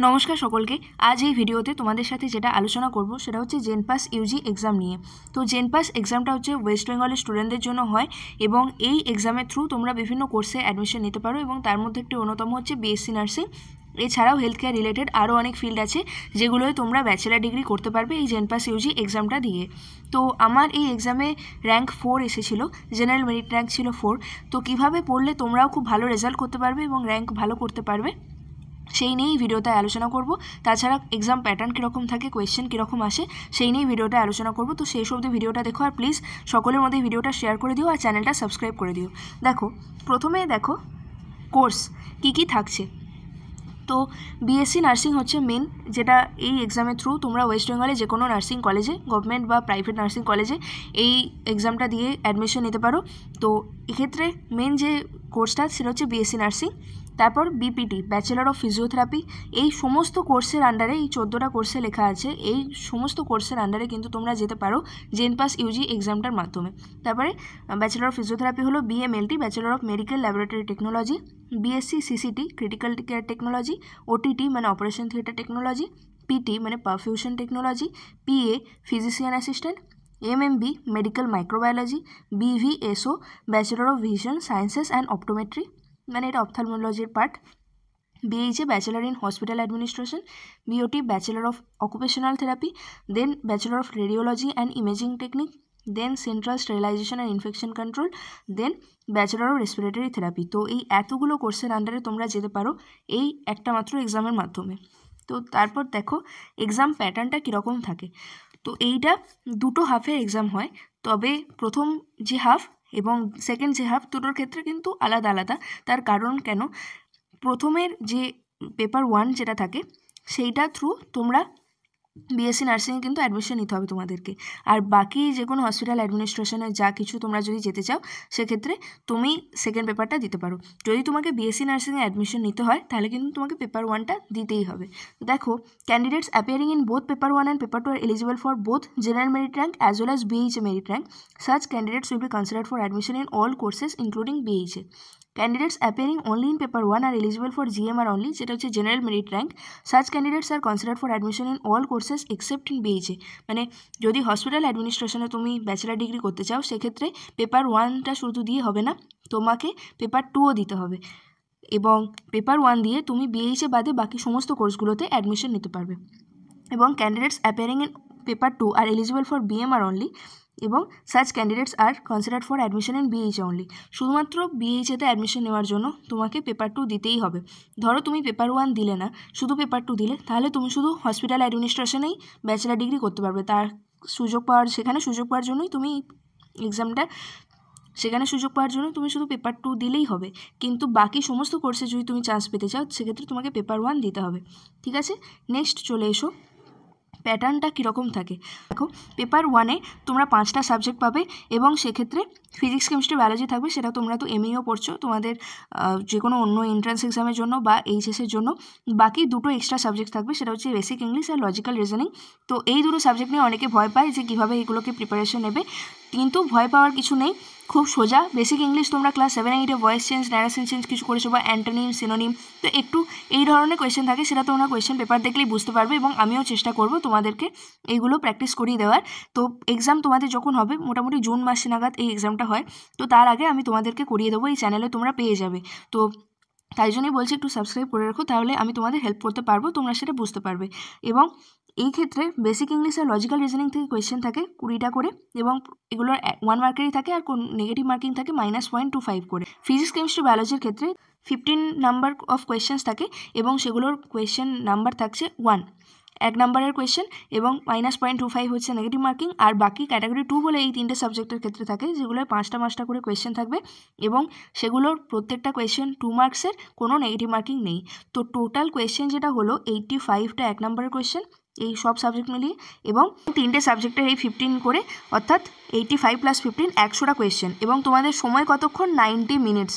নমস্কার সকলকে। আজ এই ভিডিওতে তোমাদের সাথে যেটা আলোচনা করব সেটা হচ্ছে জেনপাস ইউজি এক্সাম নিয়ে। তো জেনপাস এক্সামটা হচ্ছে ওয়েস্ট বেঙ্গলের স্টুডেন্টদের জন্য হয় এবং এই এক্সামের থ্রু তোমরা বিভিন্ন কোর্সে অ্যাডমিশন নিতে পারো এবং তার মধ্যে একটি অন্যতম হচ্ছে বিএসসি নার্সিং। এছাড়াও হেলথ কেয়ার রিলেটেড আরও অনেক ফিল্ড আছে যেগুলোয় তোমরা ব্যাচেলার ডিগ্রি করতে পারবে এই জেনপাস ইউজি এক্সামটা দিয়ে। তো আমার এই এক্সামে র্যাঙ্ক 4 এসেছিলো, জেনারেল মেরিট র্যাঙ্ক ছিল 4। তো কীভাবে পড়লে তোমরাও খুব ভালো রেজাল্ট করতে পারবে এবং র্যাঙ্ক ভালো করতে পারবে সেই নিয়েই ভিডিওতে আলোচনা করব। তাছাড়া এক্সাম প্যাটার্ন কীরকম থাকে, কোয়েশ্চেন কীরকম আসে সেই নিয়েই ভিডিওটা আলোচনা করব। তো সেই সব ভিডিওটা দেখো আর প্লিজ সকলের মধ্যে ভিডিওটা শেয়ার করে দিও আর চ্যানেলটা সাবস্ক্রাইব করে দিও। দেখো প্রথমে দেখো কোর্স কী থাকছে। তো বিএসসি নার্সিং হচ্ছে মেন, যেটা এই এক্সামের থ্রু তোমরা ওয়েস্ট বেঙ্গলে যে কোনো নার্সিং কলেজে, গভর্নমেন্ট বা প্রাইভেট নার্সিং কলেজে এই এক্সামটা দিয়ে অ্যাডমিশন নিতে পারো। তো এক্ষেত্রে মেন যে কোর্সটা সেটা হচ্ছে বিএসসি নার্সিং। তারপর বিপিটি, ব্যাচেলার অফ ফিজিওথেরাপি, এই সমস্ত কোর্সের আন্ডারে, এই 14টা কোর্সে লেখা আছে, এই সমস্ত কোর্সের আন্ডারে কিন্তু তোমরা যেতে পারো জেনপাস ইউজি এক্সামটার মাধ্যমে। তারপরে ব্যাচেলার অফ ফিজিওথেরাপি হলো BMLT, bachelor of medical laboratory technology, BSc CCT critical care technology, OTT মানে অপারেশন থিয়েটার টেকনোলজি, পিটি মানে perfusion technology, PA physician assistant, MMB medical microbiology, BVSO bachelor of vision sciences and optometry মানে এটা অপথ্যালমোলজির part, BHA bachelor in hospital administration, BOT bachelor of occupational therapy, then bachelor of radiology and imaging technique, then central sterilisation and infection control, then bachelor of respiratory therapy. তো এই এতগুলো কোর্সের আন্ডারে তোমরা যেতে পারো এই একটা মাত্র এক্সামের মাধ্যমে। তো তারপর দেখো এক্সাম প্যাটার্নটা কীরকম থাকে। তো এইটা দুটো হাফের এক্সাম হয়, তবে প্রথম যে হাফ এবং সেকেন্ড যে হাফ দুটোর ক্ষেত্রে কিন্তু আলাদা আলাদা। তার কারণ কেন, প্রথমের যে পেপার 1 যেটা থাকে সেইটা থ্রু তোমরা বিএসসি নার্সিংয়ে কিন্তু অ্যাডমিশন নিতে হবে তোমাদেরকে। আর বাকি যে কোনো হসপিটাল অ্যাডমিনিস্ট্রেশনে যা কিছু তোমরা যদি যেতে চাও সেক্ষেত্রে তুমি সেকেন্ড পেপারটা দিতে পারো। যদি তোমাকে বিএসসি নার্সিংয়ে অ্যাডমিশন নিতে হয় তাহলে কিন্তু তোমাকে পেপার 1টা দিতেই হবে। দেখো candidates appearing in both paper 1 and paper 2 are eligible for both general merit rank as well as BHA merit rank. Such candidates will be considered for admission in all courses including BHA. Candidates appearing only in paper 1 are eligible for GMR only, যেটা হচ্ছে general merit rank. Such candidates are considered for admission in all courses except in BHA. মানে যদি hospital অ্যাডমিনিস্ট্রেশনে তুমি bachelor degree করতে চাও সেক্ষেত্রে paper 1টা শুধু দিয়ে হবে না, তোমাকে পেপার 2ও দিতে হবে এবং পেপার 1 দিয়ে তুমি বিএইচএ বাদে বাকি সমস্ত কোর্সগুলোতে অ্যাডমিশন নিতে পারবে। এবং candidates appearing in paper 2 are eligible for BMR only এবং such candidates are considered for admission in BHA only. শুধুমাত্র বিএইচএতে অ্যাডমিশন নেওয়ার জন্য তোমাকে পেপার 2 দিতেই হবে। ধরো তুমি পেপার 1 দিলে না, শুধু পেপার 2 দিলে, তাহলে তুমি শুধু হসপিটাল অ্যাডমিনিস্ট্রেশনেই ব্যাচেলার ডিগ্রি করতে পারবে। তার সুযোগ পাওয়ার জন্যই তুমি এক্সামটা, সেখানে সুযোগ পাওয়ার জন্য তুমি শুধু পেপার 2 দিলেই হবে। কিন্তু বাকি সমস্ত কোর্সে যদি তুমি চান্স পেতে চাও সেক্ষেত্রে তোমাকে পেপার 1 দিতে হবে। ঠিক আছে, নেক্সট চলে এসো প্যাটার্নটা কীরকম থাকে। দেখো পেপার 1-এ তোমরা 5টা সাবজেক্ট পাবে এবং সেক্ষেত্রে ফিজিক্স কেমিস্ট্রি বায়োলজি থাকবে। সেটা তোমরা তো এমইও পড়ছো, তোমাদের যে কোনো অন্য এন্ট্রান্স এক্সামের জন্য বা এইচএসের জন্য বাকি দুটো এক্সট্রা সাবজেক্ট থাকবে, সেটা হচ্ছে বেসিক ইংলিশ আর লজিক্যাল রিজনিং। তো এই দুটো সাবজেক্ট নিয়ে অনেকে ভয় পায় যে কীভাবে এগুলোকে প্রিপারেশন নেবে, কিন্তু ভয় পাওয়ার কিছু নেই, খুব সোজা। বেসিক ইংলিশ তোমরা ক্লাস 7-8-এ ভয়েস চেঞ্জ, ন্যারেশন চেঞ্জ কিছু করেছো বা অ্যান্টোনিম সিনোনিম, তো একটু এই ধরনের কোয়েশ্চেন থাকে, সেটা তোমরা কোয়েশ্চেন পেপার দেখলেই বুঝতে পারবে এবং আমিও চেষ্টা করব তোমাদেরকে এইগুলো প্র্যাকটিস করিয়ে দেওয়ার। তো এক্সাম তোমাদের যখন হবে, মোটামুটি জুন মাসে নাগাদ এই এক্সামটা হয়, তো তার আগে আমি তোমাদেরকে করিয়ে দেবো, এই চ্যানেলে তোমরা পেয়ে যাবে। তো তাই জন্যই বলছি একটু সাবস্ক্রাইব করে রাখো, তাহলে আমি তোমাদের হেল্প করতে পারবো, তোমরা সেটা বুঝতে পারবে। এবং এই ক্ষেত্রে বেসিক ইংলিশ আর লজিক্যাল রিজনিং থেকে কোয়েশ্চেন থাকে 20টা করে এবং এগুলোর 1 মার্কেরই থাকে আর নেগেটিভ মার্কিং থাকে -0.25 করে। ফিজিক্স কেমিস্ট্রি বায়োলজির ক্ষেত্রে 15 নাম্বার অফ কোয়েশ্চেন্স থাকে এবং সেগুলোর কোয়েশ্চেন নাম্বার থাকছে 1 নাম্বারের কোয়েশ্চেন এবং -0.25 হচ্ছে নেগেটিভ মার্কিং। আর বাকি ক্যাটাগরি 2 বলে এই 3টে সাবজেক্টের ক্ষেত্রে থাকে, যেগুলোয় 5টা করে কোয়েশ্চেন থাকবে এবং সেগুলোর প্রত্যেকটা কোয়েশ্চেন 2 মার্কসের, কোনো নেগেটিভ মার্কিং নেই। তো টোটাল কোয়েশ্চেন যেটা হলো 85টা 1 নাম্বারের কোয়েশ্চেন এই সব সাবজেক্ট মিলিয়ে, এবং 3টে সাবজেক্টের এই 15 করে, অর্থাৎ 85 + 15 100টা কোয়েশ্চেন। এবং তোমাদের সময় কতক্ষণ, 90 মিনিটস।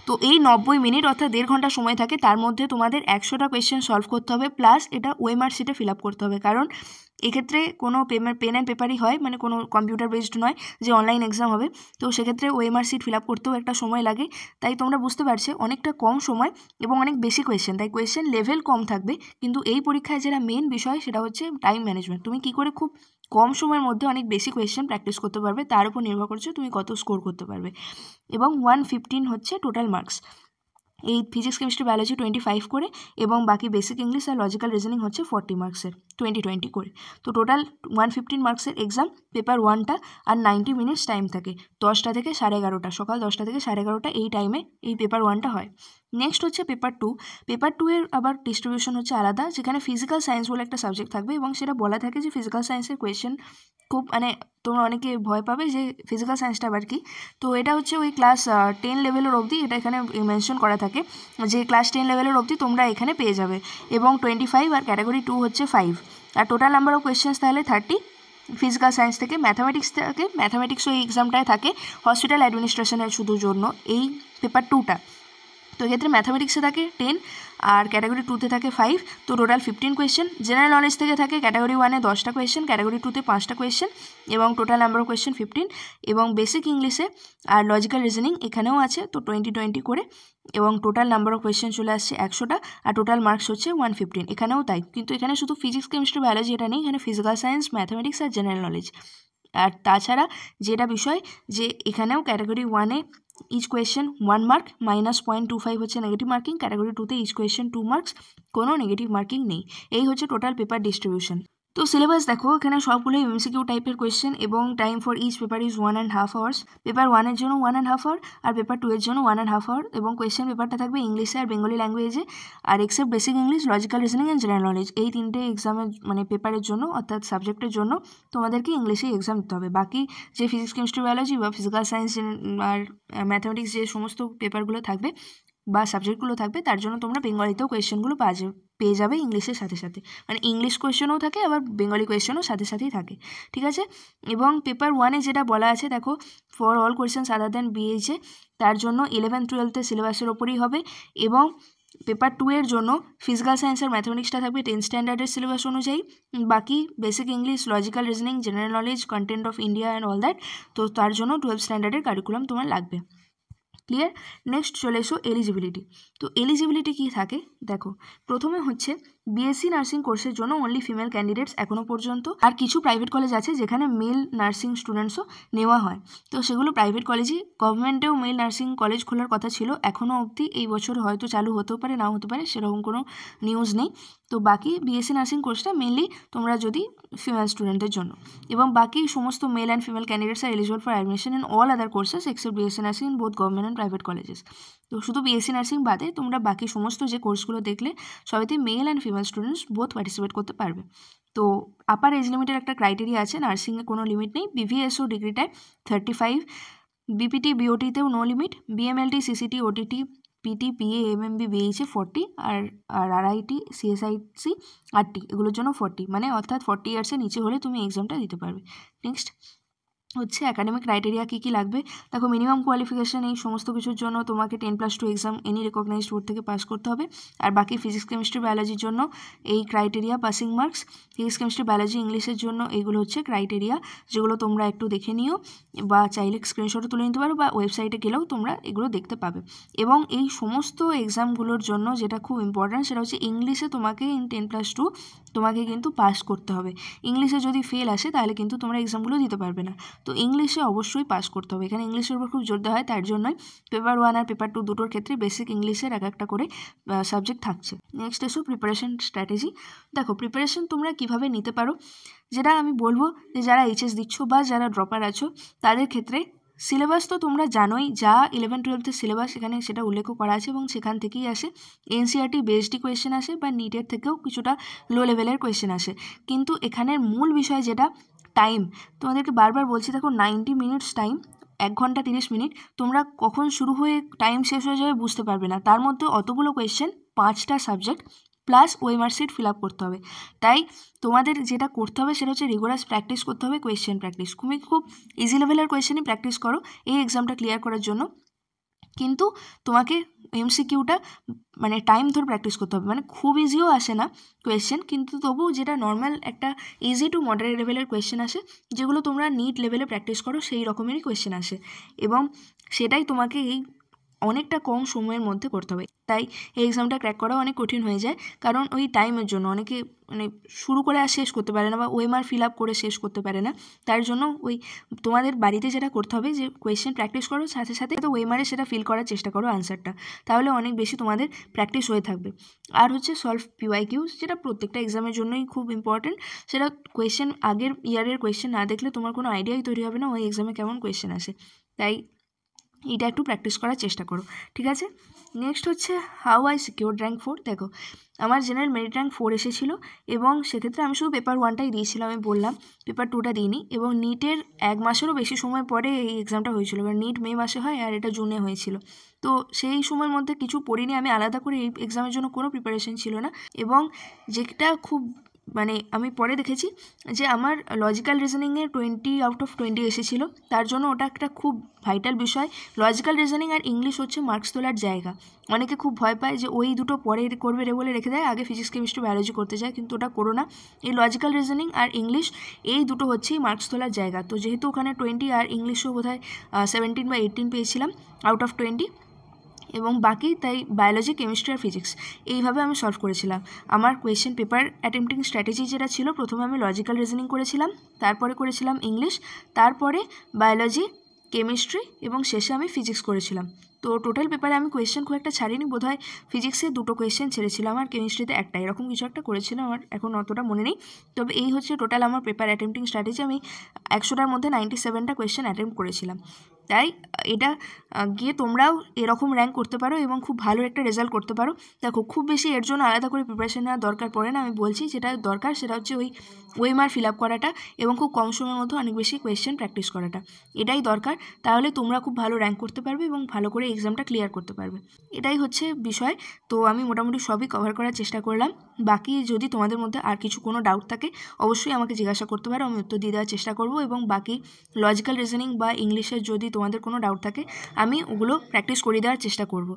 তো এই 90 মিনিট অর্থাৎ 1.5 ঘন্টা সময় থাকে, তার মধ্যে তোমাদের 100টা কোয়েশ্চেন সলভ করতে হবে, প্লাস এটা ওএমআর শিটে ফিল আপ করতে হবে। কারণ এক্ষেত্রে কোনো পেন অ্যান্ড পেপারই হয়, মানে কোনো কম্পিউটার বেসড নয় যে অনলাইন এক্সাম হবে। তো সেক্ষেত্রে ওএমআর শিট ফিল আপ করতেও একটা সময় লাগে, তাই তোমরা বুঝতে পারছো অনেকটা কম সময় এবং অনেক বেশি কোয়েশ্চেন, তাই কোয়েশ্চেন লেভেল কম থাকবে। কিন্তু এই পরীক্ষায় যেটা মেন বিষয় সেটা হচ্ছে টাইম ম্যানেজমেন্ট। তুমি কী করে খুব কম সময়ের মধ্যে অনেক বেশি কোয়েশ্চেন প্র্যাকটিস করতে পারবে, তার উপর নির্ভর করছে তুমি কত স্কোর করতে পারবে। এবং 115 হচ্ছে টোটাল মার্কস। এই ফিজিক্স কেমিস্ট্রি বায়োলজি 25 করে, এবং বাকি বেসিক ইংলিশ আর লজিক্যাল রিজনিং হচ্ছে 40 মার্কসের 20 করে। তো টোটাল 115 মার্কসের এক্সাম। পেপার 1টা আর 90 মিনিটস টাইম থাকে, 10টা থেকে 11:30, সকাল 10টা থেকে 11:30 এই টাইমে এই পেপার 1টা হয়। নেক্সট হচ্ছে পেপার 2। পেপার 2 এর আবার ডিস্ট্রিবিউশন হচ্ছে আলাদা, যেখানে ফিজিক্যাল সায়েন্স বলে একটা সাবজেক্ট থাকবে, এবং সেটা বলা থাকে যে ফিজিক্যাল সায়েন্সের কোয়েশ্চেন খুব, মানে তোমরা অনেকে ভয় পাবে যে ফিজিক্যাল সায়েন্সটা আবার কি। তো এটা হচ্ছে ওই ক্লাস 10 লেভেলের অবধি, এটা এখানে মেনশন করা থাকে যে ক্লাস 10 লেভেলের অবধি তোমরা এখানে পেয়ে যাবে, এবং 25 আর ক্যাটাগরি 2 হচ্ছে 5। আর টোটাল নাম্বার অফ কোয়েশ্চেন্স তাহলে 30 ফিজিক্যাল সায়েন্স থেকে। ম্যাথামেটিক্সও এই এক্সামটায় থাকে, হসপিটাল অ্যাডমিনিস্ট্রেশনের শুধু জন্য এই পেপার 2টা। তো এক্ষেত্রে ম্যাথামেটিক্সে থাকে 10 আর ক্যাটাগরি 2তে থাকে 5, তো টোটাল 15 কোয়েশ্চেন। জেনারেল নলেজ থেকে থাকে ক্যাটাগরি 1-এ 10টা কোয়েশ্চেন, ক্যাটাগরি 2-তে 5টা কোয়েশ্চেন, এবং টোটাল নাম্বার অফ কোয়েশ্চেন 15। এবং বেসিক ইংলিশে আর লজিক্যাল রিজনিং এখানেও আছে, তো 20 করে, এবং টোটাল নাম্বার অফ কোয়েশ্চেন চলে আসছে 100টা, আর টোটাল মার্কস হচ্ছে 115। এখানেও তাই, কিন্তু এখানে শুধু ফিজিক্স কেমিস্ট্রি বায়োলজি এটা নেই, এখানে ফিজিক্যাল সায়েন্স, ম্যাথামেটিক্স আর জেনারেল নলেজ। আর তাছাড়া যেটা বিষয় যে এখানেও ক্যাটাগরি 1-এ ইচ কোয়েশ্চেন 1 মার্ক, -0.25 হচ্ছে নেগেটিভ মার্কিং। ক্যাটাগরি 2-তে ইচ কোয়েশ্চেন 2 মার্কস, কোনো নেগেটিভ মার্কিং নেই। এই হচ্ছে টোটাল পেপার ডিস্ট্রিবিউশন। তো সিলেবাস দেখো, এখানে সবগুলোই এমসিকিউ টাইপের কোয়েশ্চেন, এবং time for each paper is 1.5 hours. Paper 1-এর জন্য 1.5 আওয়ার, আর পেপার 2-এর জন্য 1.5 আওয়ার। এবং কোয়েশ্চেন পেপারটা থাকবে ইংলিশে আর বেঙ্গলি ল্যাঙ্গুয়েজে, আর except basic English, logical reasoning and general knowledge, এই 3টে এক্সামের মানে পেপারের জন্য, অর্থাৎ সাবজেক্টের জন্য তোমাদেরকে ইংলিশেই এক্সাম দিতে হবে। বাকি যে ফিজিক্স কেমিস্ট্রি বায়োলজি বা ফিজিক্যাল সায়েন্স আর ম্যাথামেটিক্স যে সমস্ত পেপারগুলো থাকবে বা সাবজেক্টগুলো থাকবে, তার জন্য তোমরা বেঙ্গলিতেও কোয়েশ্চেনগুলো পেয়ে যাবে ইংলিশের সাথে সাথে, মানে ইংলিশ কোয়েশ্চেনও থাকে আবার বেঙ্গলি কোয়েশ্চেনও সাথে সাথেই থাকে, ঠিক আছে। এবং পেপার 1-এ যেটা বলা আছে দেখো, for all questions other than BHA, তার জন্য 11-12 সিলেবাসের ওপরই হবে। এবং পেপার 2-এর জন্য ফিজিক্যাল সায়েন্স আর ম্যাথামেটিক্সটা থাকবে 10 স্ট্যান্ডার্ডের সিলেবাস অনুযায়ী, বাকি basic English, logical reasoning, general knowledge, content of India and all that, তো তার জন্য 12 স্ট্যান্ডার্ডের কারিকুলাম তোমার লাগবে। ক্লিয়ার? নেক্সট চলে এসো এলিজিবিলিটি। তো এলিজিবিলিটি কী থাকে দেখো, প্রথমে হচ্ছে বিএসসি নার্সিং কোর্সের জন্য অনলি ফিমেল ক্যান্ডিডেটস এখনও পর্যন্ত, আর কিছু প্রাইভেট কলেজ আছে যেখানে মেল নার্সিং স্টুডেন্টসও নেওয়া হয়, তো সেগুলো প্রাইভেট কলেজই। গভর্নমেন্টেও মেল নার্সিং কলেজ খোলার কথা ছিল, এখনও অবধি এই বছর হয়তো চালু হতেও পারে, নাও হতে পারে, সেরকম কোনো নিউজ নেই। তো বাকি বিএসসি নার্সিং কোর্সটা মেনলি তোমরা যদি ফিমেল স্টুডেন্টদের জন্য, এবং বাকি সমস্ত mail and female candidates are eligible for admission in all other courses except BSc nursing in both government and private colleges. তো শুধু বিএসসি নার্সিং বাদে তোমরা বাকি সমস্ত যে কোর্সগুলো দেখলে সবাইতে male and female students both participate করতে পারবে। তো আপার এজ লিমিটের একটা ক্রাইটেরিয়া আছে, নার্সিংয়ে কোনো লিমিট নেই। বিভিএসও ডিগ্রিটায় 35, BPT বিওটিতেও no limit, BMLT সিসিটি OTT PT PA MMB বিএইচে 40, আর আরআইটি সিএসআইসি আরটি এগুলোর জন্য 40, মানে অর্থাৎ 40 ইয়ার্সের নিচে হলে তুমি এক্সামটা দিতে পারবে। নেক্সট হচ্ছে অ্যাকাডেমিক ক্রাইটেরিয়া কী কী লাগবে দেখো, মিনিমাম কোয়ালিফিকেশান এই সমস্ত কিছুর জন্য তোমাকে 10+2 এক্সাম এনি রেকগনাইজড বোর্ড থেকে পাস করতে হবে। আর বাকি ফিজিক্স কেমিস্ট্রি বায়োলজির জন্য এই criteria passing marks, physics chemistry biology ইংলিশের জন্য এইগুলো হচ্ছে ক্রাইটেরিয়া, যেগুলো তোমরা একটু দেখে নিও, বা চাইলে স্ক্রিনশটও তুলে নিতে পারো, বা ওয়েবসাইটে গেলেও তোমরা এগুলো দেখতে পাবে। এবং এই সমস্ত এক্সামগুলোর জন্য যেটা খুব ইম্পর্ট্যান্ট সেটা হচ্ছে ইংলিশে তোমাকে ইন 10+2 তোমাকে কিন্তু পাস করতে হবে। ইংলিশে যদি ফেল আসে তাহলে কিন্তু তোমরা এক্সামগুলো দিতে পারবে না, তো ইংলিশে অবশ্যই পাস করতে হবে। এখানে ইংলিশের উপর খুব জোর দেওয়া হয়, তার জন্যই পেপার 1 আর পেপার 2 দুটোর ক্ষেত্রে বেসিক ইংলিশের একটা করে সাবজেক্ট থাকছে। নেক্সট এসো প্রিপারেশন স্ট্র্যাটেজি। দেখো প্রিপারেশন তোমরা কিভাবে নিতে পারো, যেটা আমি বলবো যে যারা এইচএস দিচ্ছ বা যারা ড্রপার আছো তাদের ক্ষেত্রে সিলেবাস তো তোমরা জানোই, যা 11-12 সিলেবাস এখানে সেটা উল্লেখ করা আছে, এবং সেখান থেকেই আসে। এনসিইআরটি বেসডই কোয়েশ্চেন আসে, বা নিটের থেকেও কিছুটা লো লেভেলের কোয়েশ্চেন আসে। কিন্তু এখানের মূল বিষয় যেটা টাইম, তোমাদেরকে বারবার বলছি দেখো 90 মিনিটস টাইম, 1 ঘন্টা 30 মিনিট, তোমরা কখন শুরু হয়ে টাইম শেষ হয়ে যাবে বুঝতে পারবে না। তার মধ্যে অতগুলো কোয়েশ্চেন, 5টা subject plus OMR sheet fill up করতে হবে। তাই তোমাদের যেটা করতে হবে সেটা হচ্ছে রিগোরাস প্র্যাকটিস করতে হবে, কোয়েশ্চেন প্র্যাকটিস। তুমি খুব ইজি লেভেলের কোয়েশ্চেনই প্র্যাকটিস করো এই এক্সামটা ক্লিয়ার করার জন্য। কিন্তু তোমাকে এমসিকিউটা মানে টাইম ধরে প্র্যাকটিস করতে হবে, মানে খুব ইজিও আসে না কোয়েশ্চেন, কিন্তু তবু যেটা নর্মাল একটা ইজি টু মডারেট লেভেলের কোয়েশ্চেন আসে, যেগুলো তোমরা নিট লেভেলে প্র্যাকটিস করো সেই রকমেরই কোয়েশ্চেন আসে, এবং সেটাই তোমাকে এই অনেকটা কম সময়ের মধ্যে করতে হবে। তাই এই এক্সামটা ক্র্যাক করাও অনেক কঠিন হয়ে যায়, কারণ ওই টাইমের জন্য অনেকে মানে শুরু করে আর শেষ করতে পারে না, বা ওএমআর ফিল আপ করে শেষ করতে পারে না। তার জন্য ওই তোমাদের বাড়িতে যেটা করতে হবে যে কোয়েশ্চেন প্র্যাকটিস করো, সাথে সাথে তো ওএমআরে সেটা ফিল করার চেষ্টা করো আনসারটা, তাহলে অনেক বেশি তোমাদের প্র্যাকটিস হয়ে থাকবে। আর হচ্ছে সলভ পিওয়াইকিউস, যেটা প্রত্যেকটা এক্সামের জন্যই খুব ইম্পর্টেন্ট। সেটা কোয়েশ্চেন আগের ইয়ারের কোয়েশ্চেন না দেখলে তোমার কোনো আইডিয়াই তৈরি হবে না ওই এক্সামে কেমন কোয়েশ্চেন আসে, তাই এটা একটু প্র্যাকটিস করার চেষ্টা করো, ঠিক আছে। নেক্সট হচ্ছে হাউ আই সিকিউরড র্যাঙ্ক 4। দেখো, আমার জেনারেল মেরিট র্যাঙ্ক 4 এসেছিলো, এবং সেক্ষেত্রে আমি শুধু পেপার 1টাই দিয়েছিলাম, আমি বললাম পেপার 2টা দিইনি, এবং নিটের 1 মাসেরও বেশি সময় পরে এই এক্সামটা হয়েছিল, কারণ নিট মে মাসে হয় আর এটা জুনে হয়েছিল। তো সেই সময়ের মধ্যে কিছু পড়িনি আমি, আলাদা করে এই এক্সামের জন্য কোনো প্রিপারেশন ছিল না। এবং যেটা খুব মানে আমি পরে দেখেছি যে আমার লজিক্যাল রিজনিংয়ে 20/20 এসেছিলো, তার জন্য ওটা একটা খুব ভাইটাল বিষয়। লজিক্যাল রিজনিং আর ইংলিশ হচ্ছে মার্কস তোলার জায়গা। অনেকে খুব ভয় পায় যে ওই দুটো পরে করবে রে বলে রেখে দেয়, আগে ফিজিক্স কেমিস্ট্রি বায়োলজি করতে যায়, কিন্তু ওটা করো না। এই লজিক্যাল রিজনিং আর ইংলিশ এই দুটো হচ্ছেই মার্কস তোলার জায়গা। তো যেহেতু ওখানে 20 আর ইংলিশও বোধহয় 17 বা 18 পেয়েছিলাম আউট অফ 20, এবং বাকি তাই বায়োলজি, কেমিস্ট্রি আর ফিজিক্স এইভাবে আমি সলভ করেছিলাম। আমার কোয়েশ্চেন পেপার অ্যাটেম্পটিং স্ট্র্যাটেজি যেটা ছিল, প্রথমে আমি লজিক্যাল রিজনিং করেছিলাম, তারপরে করেছিলাম ইংলিশ, তারপরে বায়োলজি, কেমিস্ট্রি, এবং শেষে আমি ফিজিক্স করেছিলাম। তো টোটাল পেপারে আমি কোয়েশ্চেন খুব একটা ছাড়িনি, বোধহয় ফিজিক্সে 2টো কোয়েশ্চেন ছেড়েছিলাম আর কেমিস্ট্রিতে একটা, এরকম কিছু একটা করেছিলাম, আমার এখন অতটা মনে নেই। তবে এই হচ্ছে টোটাল আমার পেপার অ্যাটেম্পটিং স্ট্র্যাটেজি। আমি 100টার মধ্যে 97টা কোয়েশ্চেন অ্যাটেম্প করেছিলাম। তাই এটা গিয়ে তোমরাও এরকম র্যাঙ্ক করতে পারো এবং খুব ভালো একটা রেজাল্ট করতে পারো। দেখো, খুব বেশি এর জন্য আলাদা করে প্রিপারেশন নেওয়ার দরকার পড়ে না। আমি বলছি যেটা দরকার সেটা হচ্ছে ওই ওএমআর ফিল আপ করাটা এবং খুব কম সময়ের মধ্যে অনেক বেশি কোয়েশ্চেন প্র্যাকটিস করাটা, এটাই দরকার। তাহলে তোমরা খুব ভালো র্যাঙ্ক করতে পারবে এবং ভালো করে এক্সামটা ক্লিয়ার করতে পারবে, এটাই হচ্ছে বিষয়। তো আমি মোটামুটি সবই কভার করার চেষ্টা করলাম। বাকি যদি তোমাদের মধ্যে আর কিছু কোনো ডাউট থাকে অবশ্যই আমাকে জিজ্ঞাসা করতে পারো, আমি উত্তর দিয়ে দেওয়ার চেষ্টা করব। এবং বাকি লজিক্যাল রিজনিং বা ইংলিশের যদি তোমাদের কোনো ডাউট থাকে আমি ওগুলো প্র্যাকটিস করিয়ে দেওয়ার চেষ্টা করব।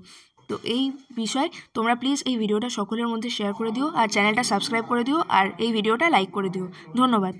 তো এই বিষয় তোমরা প্লিজ এই ভিডিওটা সকলের মধ্যে শেয়ার করে দিও, আর চ্যানেলটা সাবস্ক্রাইব করে দিও, আর এই ভিডিওটা লাইক করে দিও। ধন্যবাদ।